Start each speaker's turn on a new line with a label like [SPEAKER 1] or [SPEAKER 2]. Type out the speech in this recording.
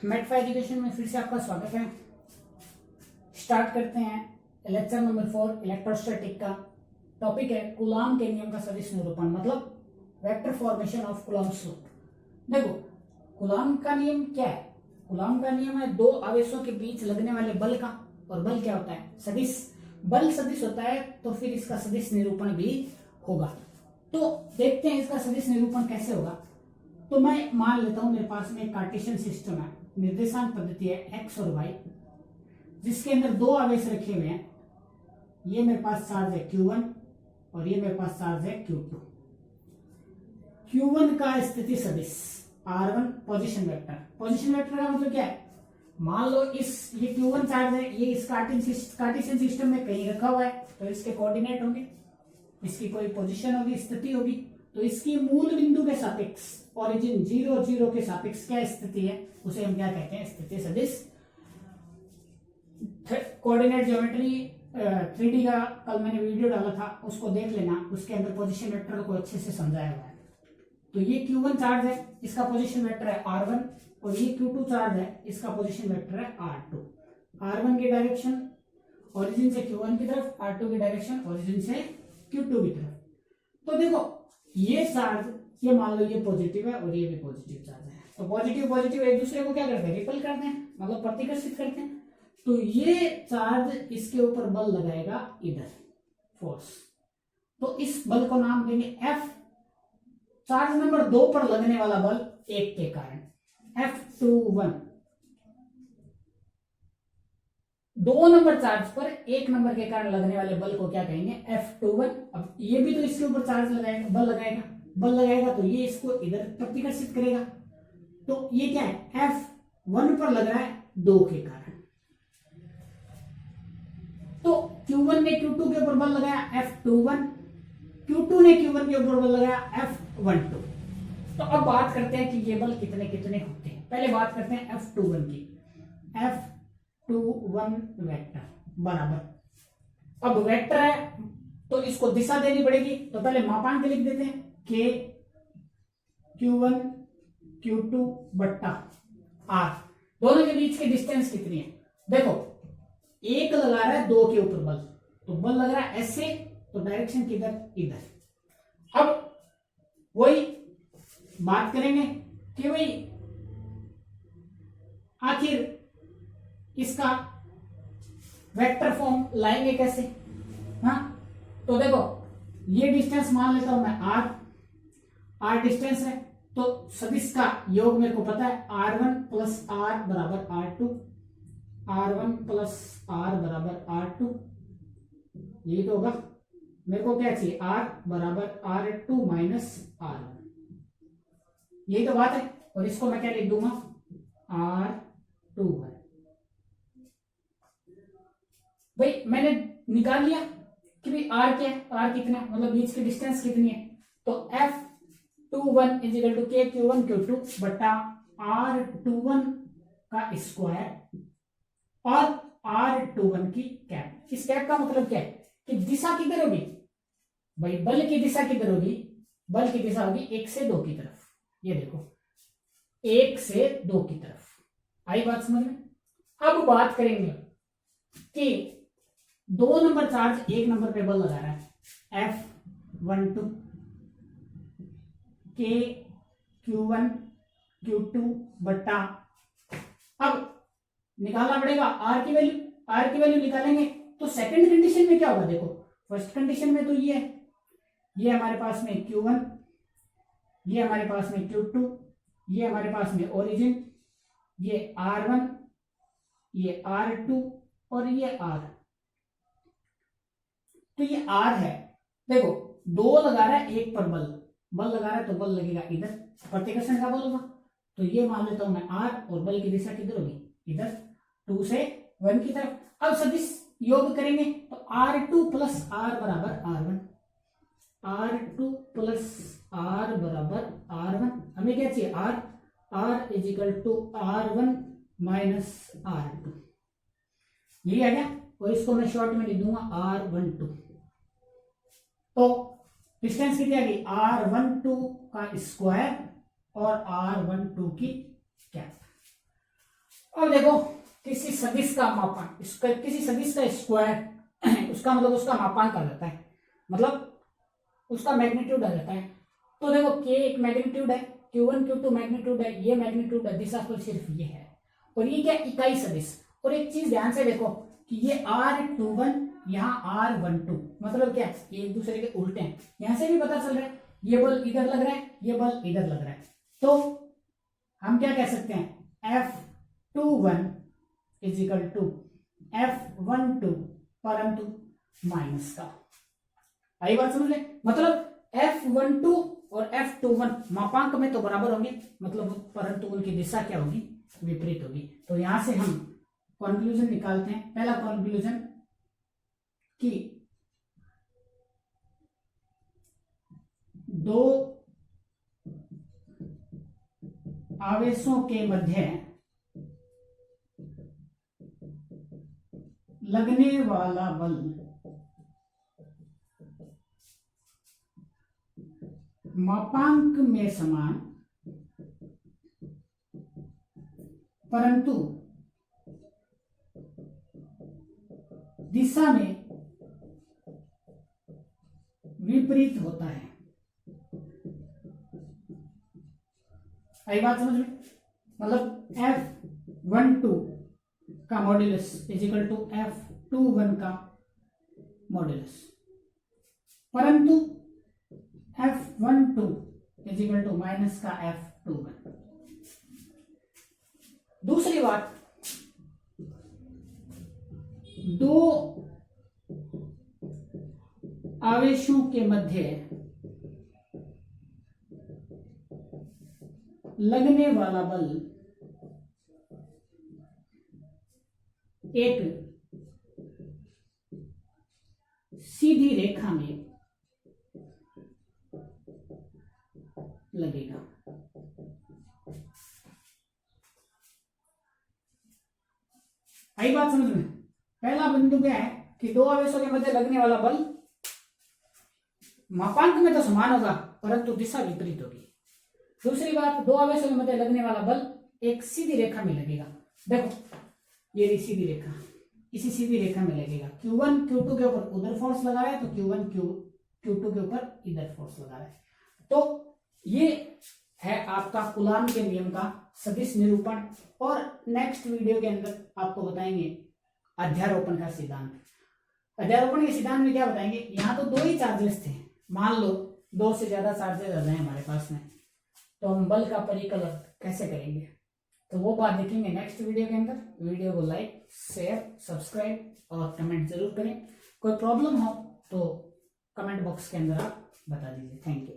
[SPEAKER 1] मेटफा education में फिर से आपका स्वागत है। स्टार्ट करते हैं लेक्चर नंबर 4 इलेक्ट्रोस्टैटिक का। टॉपिक है कूलॉम के नियम का सदिश निरूपण, मतलब vector formation of Coulomb's law. देखो कूलॉम का नियम क्या है। कूलॉम का नियम है दो आवेशों के बीच लगने वाले बल का, और बल क्या होता है, सदिश। बल सदिश होता है तो फिर इसका सदिश निरूपण भी होगा। तो देखते हैं इसका सदिश निरूपण कैसे होगा। तो मैं मान लेता हूं मेरे पास में एक कार्टेशियन सिस्टम है, निर्देशांक पद्धति है एक्स और वाई, जिसके अंदर दो आवेश रखे हुए हैं। ये मेरे पास चार्ज है Q1 और ये मेरे पास चार्ज है Q2। Q1 का स्थिति सदिश R1 position vector. Position vector का मतलब क्या है, मान लो ये Q1 चार्ज है, ये इस कार्टेशियन सिस्टम में कहीं रखा हुआ है, तो इसके कोऑर्डिनेट होंगे, इसकी कोई पोजीशन होगी, स्थिति होगी। तो इसकी मूल बिंदु के सापेक्ष ओरिजिन 0 0 के सापेक्ष क्या स्थिति है, उसे हम क्या कहते हैं, स्थिति सदिश। कोऑर्डिनेट ज्योमेट्री 3D का कल मैंने वीडियो डाला था, उसको देख लेना, उसके अंदर पोजीशन वेक्टर को अच्छे से समझाया हुआ है। तो ये Q1 चार्ज है, इसका पोजीशन वेक्टर है R1, और ये Q2 चार्ज है, इसका पोजीशन वेक्टर है R2। R1 की डायरेक्शन ओरिजिन से Q1 की तरफ, R2 की डायरेक्शन ओरिजिन से Q2 की तरफ। तो देखो ये चार्ज, ये मान लो ये पॉजिटिव है और ये भी पॉजिटिव चार्ज है, तो पॉजिटिव पॉजिटिव एक दूसरे को क्या करते हैं, रिपल करते हैं, मतलब प्रतिकर्षित करते हैं। तो ये चार्ज इसके ऊपर बल लगाएगा इधर, फोर्स। तो इस बल को नाम देंगे F। चार्ज नंबर 2 पर लगने वाला बल 1 के कारण F21। 2 नंबर चार्ज पर 1 नंबर के कारण लगने वाले बल को क्या कहेंगे, F21। अब ये भी तो इसके ऊपर चार्ज लगाएगा, बल लगाएगा तो ये इसको इधर प्रतिकर्षित करेगा। तो ये क्या है, F1 पर लग रहा है 2 के कारण। तो Q1 ने Q2 के ऊपर बल लगाया F21, Q2 ने Q1 के ऊपर बल लगाया F12। तो अब बात करते हैं कि ये बल कितने कितने होते हैं। पहले बात करते हैं F21 की। F21 वेक्टर बराबर, अब वेक्टर है तो इसको दिशा देनी पड़ेगी, तो पहले मापांक लिख देते हैं K Q1 Q2 बट्टा R। दोनों के बीच की डिस्टेंस कितनी है, देखो एक लगा रहा है 2 के ऊपर बल, तो बल लग रहा है ऐसे, तो डायरेक्शन किधर, इधर। अब वही बात करेंगे कि भाई आखिर इसका वेक्टर फॉर्म लाएंगे कैसे। हाँ तो देखो ये डिस्टेंस मान लेता हूं मैं R डिस्टेंस है, तो सदिश का योग मेरे को पता है R1 प्लस R बराबर R2, R1 प्लस R बराबर R2। यही तो होगा, मेरे को क्या चाहिए, R बराबर R2 माइनस R1। यही तो बात है, और इसको मैं क्या लिख दूंगा, R2 है। भाई मैंने निकाल लिया कि भाई R क्या है, R कितना है, मतलब बीच की डिस्टेंस कितनी है। तो F21 is equal to K Q1 Q2 बट्टा R21 का स्क्वायर और R21 की कैप। इस कैप का मतलब क्या है कि दिशा किधर होगी, भाई बल की दिशा किधर होगी, बल की दिशा होगी 1 से 2 की तरफ। ये देखो 1 से 2 की तरफ, आई बात समझ में। अब बात करेंगे कि 2 नंबर चार्ज 1 नंबर पे बल लगा रहा है F12 K Q1 Q2 बट्टा, अब निकालना पड़ेगा R की वैल्यू निकालेंगे। तो सेकंड कंडीशन में क्या होगा, देखो फर्स्ट कंडीशन में तो ये है, ये हमारे पास में Q1, ये हमारे पास में Q2, ये हमारे पास में ओरिजिन, ये R1, ये R2 और ये R। तो ये R है, देखो 2 लगा रहा है 1 पर बल लगा रहा है, तो बल लगेगा इधर, प्रतिकर्षण का बल होगा। तो ये मान लेता हूं मैं R, और बल की दिशा किधर होगी, इधर 2 से 1 की तरफ। अब सदिश योग करेंगे तो R2 प्लस R बराबर R1, R2 प्लस R बराबर R1। हमें क्या चाहिए, R is equal to R1 minus R2। यही आ गया, और इसको मैं शॉर्ट में लिख दूंगा R12। तो डिस्टेंस कितनी आ गई, R12 का स्क्वायर और R12 की कैप। अब देखो किसी सदिश का मापांक, इसका किसी सदिश का स्क्वायर उसका मतलब उसका मापांक आ जाता है, मतलब उसका मैग्नीट्यूड आ जाता है। तो देखो k एक मैग्नीट्यूड है, q1 q2 मैग्नीट्यूड है, ये मैग्नीट्यूड है, दिशाफल सिर्फ ये है। और ये क्या, इकाई सदिश। और एक चीज ध्यान से देखो कि ये r21 यहाँ r12, मतलब क्या, ये एक दूसरे के उल्टे हैं। यहां से भी पता चल रहा है ये बल इधर लग रहा है, ये बल इधर लग रहा है। तो हम क्या कह सकते हैं, F21 is equal to F12 परंतु माइनस का। आई बात समझ ले, मतलब F12 और F21 मापांक में तो बराबर होंगे, मतलब परंतु उनकी दिशा क्या होगी, विपरीत होगी। तो यहां से हम कंक्लूजन निकालते हैं। पहला कंक्लूजन कि दो आवेशों के मध्य लगने वाला बल मापांक में समान परंतु दिशा में विपरीत होता है। आई बात समझ में, मतलब F12 का modulus is equal to F21 का मॉड्यूलस, परंतु F12 is equal to minus का F21। दूसरी बात, दो आवेशों के मध्य लगने वाला बल एक सीधी रेखा में लगेगा। आई बात समझ में, पहला बिंदु क्या है कि दो आवेशों के मध्य लगने वाला बल मापांक में तो समान होगा परंतु दिशा विपरीत होगी। दूसरी बात, दो आवेशों के मध्य लगने वाला बल एक सीधी रेखा में लगेगा। देखो ये रही सीधी रेखा, इसी सीधी रेखा में लगेगा। Q1 Q2 के ऊपर उधर फोर्स लगा रहा है तो Q1 Q2 के ऊपर इधर फोर्स लगा रहा है। तो ये है आपका कूलॉम के नियम का सदिश निरूपण। और नेक्स्ट वीडियो के अंदर आपको बताएंगे अध्यारोपण का सिद्धांत। अध्यारोपण के सिद्धांत में क्या बताएंगे, यहाँ तो दो ही चार्जेस थे, मान लो दो से ज्यादा चार्जेस आ जाए हमारे पास में, तो हम बल का परिकलन कैसे करेंगे, तो वो बात देखेंगे नेक्स्ट वीडियो के अंदर। वीडियो को लाइक शेयर सब्सक्राइब और कमेंट जरूर करें। कोई प्रॉब्लम हो तो कमेंट बॉक्स के अंदर आप बता दीजिए। Thank you.